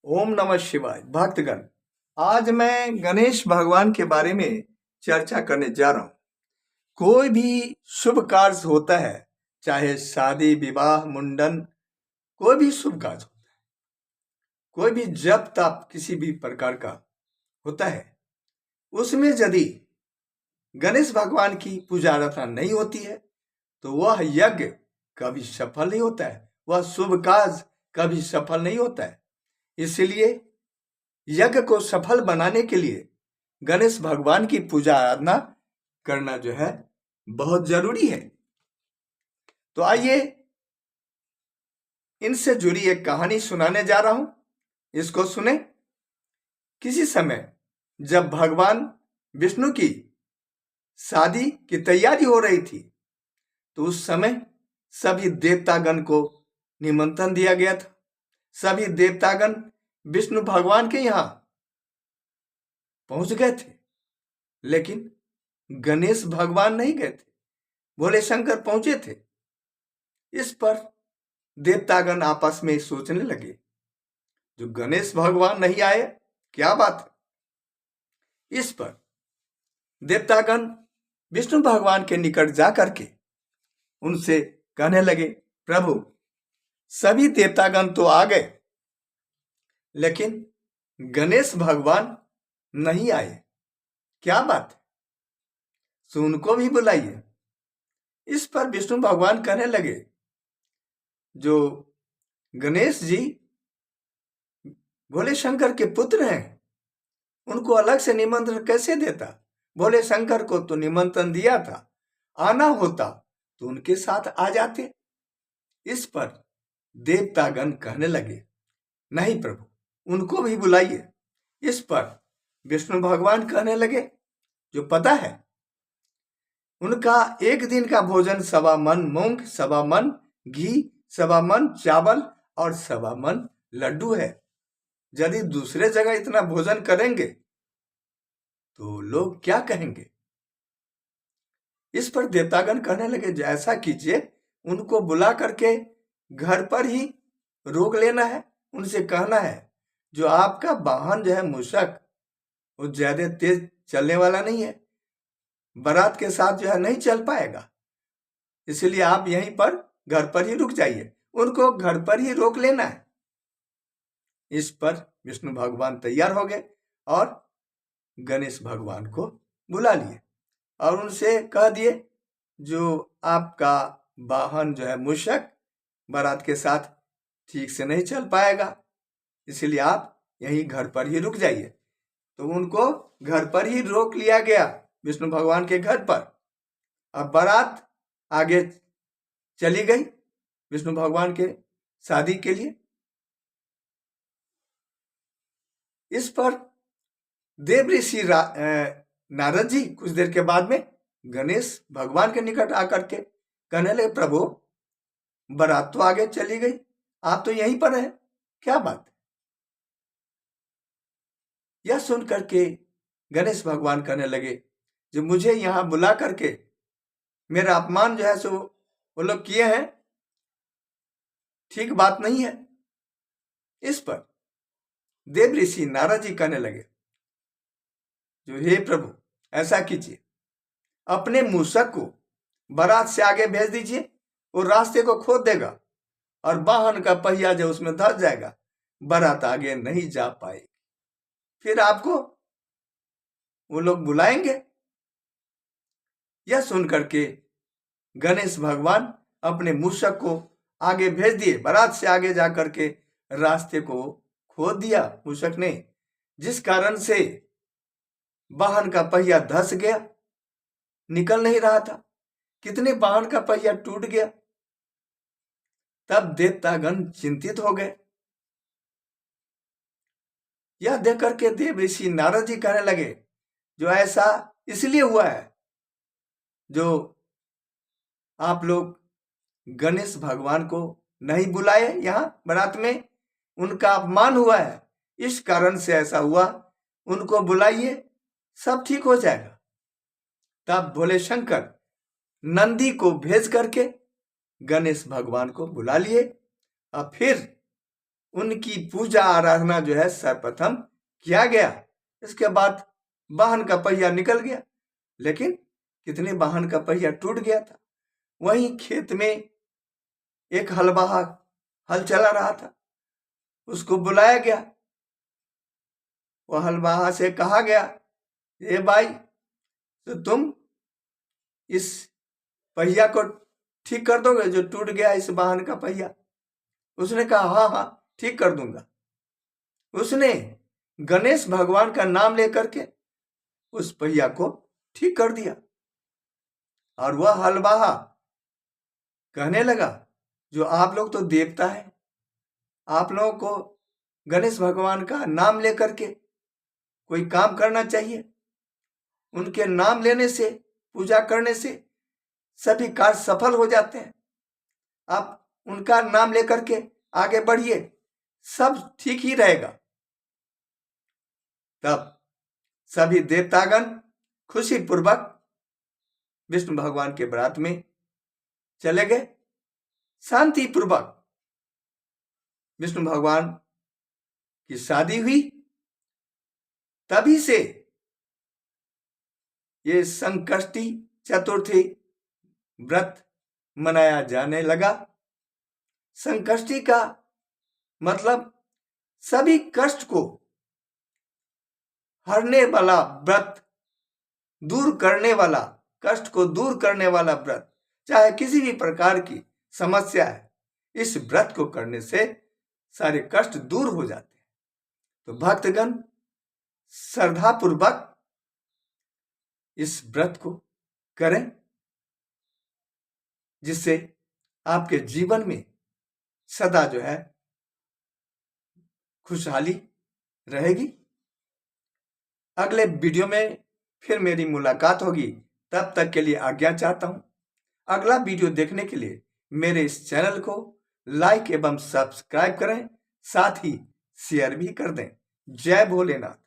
ओम नमः शिवाय। भक्तगण, आज मैं गणेश भगवान के बारे में चर्चा करने जा रहा हूं। कोई भी शुभ कार्य होता है, चाहे शादी विवाह मुंडन, कोई भी शुभ कार्य होता है, कोई भी जप तप किसी भी प्रकार का होता है, उसमें यदि गणेश भगवान की पूजा अर्चना नहीं होती है तो वह यज्ञ कभी सफल नहीं होता है, वह शुभ कार्य कभी सफल नहीं होता है। इसलिए यज्ञ को सफल बनाने के लिए गणेश भगवान की पूजा आराधना करना जो है बहुत जरूरी है। तो आइए इनसे जुड़ी एक कहानी सुनाने जा रहा हूं, इसको सुने। किसी समय जब भगवान विष्णु की शादी की तैयारी हो रही थी तो उस समय सभी देवतागण को निमंत्रण दिया गया था। सभी देवतागण विष्णु भगवान के यहां पहुंच गए थे, लेकिन गणेश भगवान नहीं गए थे, भोले शंकर पहुंचे थे। इस पर देवतागण आपस में सोचने लगे, जो गणेश भगवान नहीं आए, क्या बात है। इस पर देवतागण विष्णु भगवान के निकट जाकर के उनसे कहने लगे, प्रभु सभी देवतागण तो आ गए, लेकिन गणेश भगवान नहीं आए, क्या बात है, सो उनको भी बुलाइए। इस पर विष्णु भगवान कहने लगे, जो गणेश जी भोले शंकर के पुत्र हैं, उनको अलग से निमंत्रण कैसे देता। भोले शंकर को तो निमंत्रण दिया था, आना होता तो उनके साथ आ जाते। इस पर देवतागण कहने लगे, नहीं प्रभु, उनको भी बुलाइए। इस पर विष्णु भगवान कहने लगे, जो पता है उनका एक दिन का भोजन 1.25 मन मूंग, 1.25 मन घी, 1.25 मन चावल और 1.25 मन लड्डू है। यदि दूसरे जगह इतना भोजन करेंगे तो लोग क्या कहेंगे। इस पर देवतागण कहने लगे, जैसा कीजिए, उनको बुला करके घर पर ही रोक लेना है। उनसे कहना है, जो आपका वाहन जो है मूषक, वो ज्यादा तेज चलने वाला नहीं है, बारात के साथ जो है नहीं चल पाएगा, इसलिए आप यहीं पर घर पर ही रुक जाइए। उनको घर पर ही रोक लेना है। इस पर विष्णु भगवान तैयार हो गए और गणेश भगवान को बुला लिए और उनसे कह दिए, जो आपका वाहन जो है मूषक बारात के साथ ठीक से नहीं चल पाएगा, इसलिए आप यहीं घर पर ही रुक जाइए। तो उनको घर पर ही रोक लिया गया, विष्णु भगवान के घर पर। अब बारात आगे चली गई विष्णु भगवान के शादी के लिए। इस पर देव ऋषि नारद जी कुछ देर के बाद में गणेश भगवान के निकट आकर के कहने लगे, प्रभु बारात तो आगे चली गई, आप तो यहीं पर हैं, क्या बात है। यह सुन करके गणेश भगवान कहने लगे, जो मुझे यहां बुला करके मेरा अपमान जो है सो वो लोग किए हैं, ठीक बात नहीं है। इस पर देव ऋषि नारद जी कहने लगे, जो हे प्रभु ऐसा कीजिए, अपने मूषक को बारात से आगे भेज दीजिए, वो रास्ते को खोद देगा और वाहन का पहिया जो उसमें धस जाएगा, बारात आगे नहीं जा पाएगी, फिर आपको वो लोग बुलाएंगे। यह सुन करके गणेश भगवान अपने मूषक को आगे भेज दिए, बारात से आगे जाकर के रास्ते को खोद दिया मूषक ने, जिस कारण से वाहन का पहिया धस गया, निकल नहीं रहा था। कितने वाहन का पहिया टूट गया। तब देवतागण चिंतित हो गए। यह देख करके देव ऋषि नारद जी कहने लगे, जो ऐसा इसलिए हुआ है, जो आप लोग गणेश भगवान को नहीं बुलाए यहां बारात में, उनका अपमान हुआ है, इस कारण से ऐसा हुआ। उनको बुलाइए, सब ठीक हो जाएगा। तब भोले शंकर नंदी को भेज करके गणेश भगवान को बुला लिए और फिर उनकी पूजा आराधना जो है सर्वप्रथम किया गया। इसके बाद वाहन का पहिया निकल गया, लेकिन कितने वाहन का पहिया टूट गया था। वहीं खेत में एक हलवाहा हल चला रहा था, उसको बुलाया गया। वह हलवाहा से कहा गया, ये भाई, तो तुम इस पहिया को ठीक कर दोगे जो टूट गया, इस वाहन का पहिया? उसने कहा, हाँ हाँ ठीक कर दूंगा। उसने गणेश भगवान का नाम लेकर के उस पहिया को ठीक कर दिया। और वह हलवाहा कहने लगा, जो आप लोग तो देवता है, आप लोगों को गणेश भगवान का नाम लेकर के कोई काम करना चाहिए। उनके नाम लेने से, पूजा करने से सभी कार्य सफल हो जाते हैं। आप उनका नाम लेकर के आगे बढ़िए, सब ठीक ही रहेगा। तब सभी देवतागण खुशी पूर्वक विष्णु भगवान के बारात में चले गए। शांति पूर्वक विष्णु भगवान की शादी हुई। तभी से ये संकष्टी चतुर्थी व्रत मनाया जाने लगा। संकष्टी का मतलब सभी कष्ट को हरने वाला व्रत, दूर करने वाला, कष्ट को दूर करने वाला व्रत। चाहे किसी भी प्रकार की समस्या है, इस व्रत को करने से सारे कष्ट दूर हो जाते हैं। तो भक्तगण श्रद्धा पूर्वक इस व्रत को करें, जिससे आपके जीवन में सदा जो है खुशहाली रहेगी। अगले वीडियो में फिर मेरी मुलाकात होगी। तब तक के लिए आज्ञा चाहता हूं। अगला वीडियो देखने के लिए मेरे इस चैनल को लाइक एवं सब्सक्राइब करें, साथ ही शेयर भी कर दें। जय भोलेनाथ।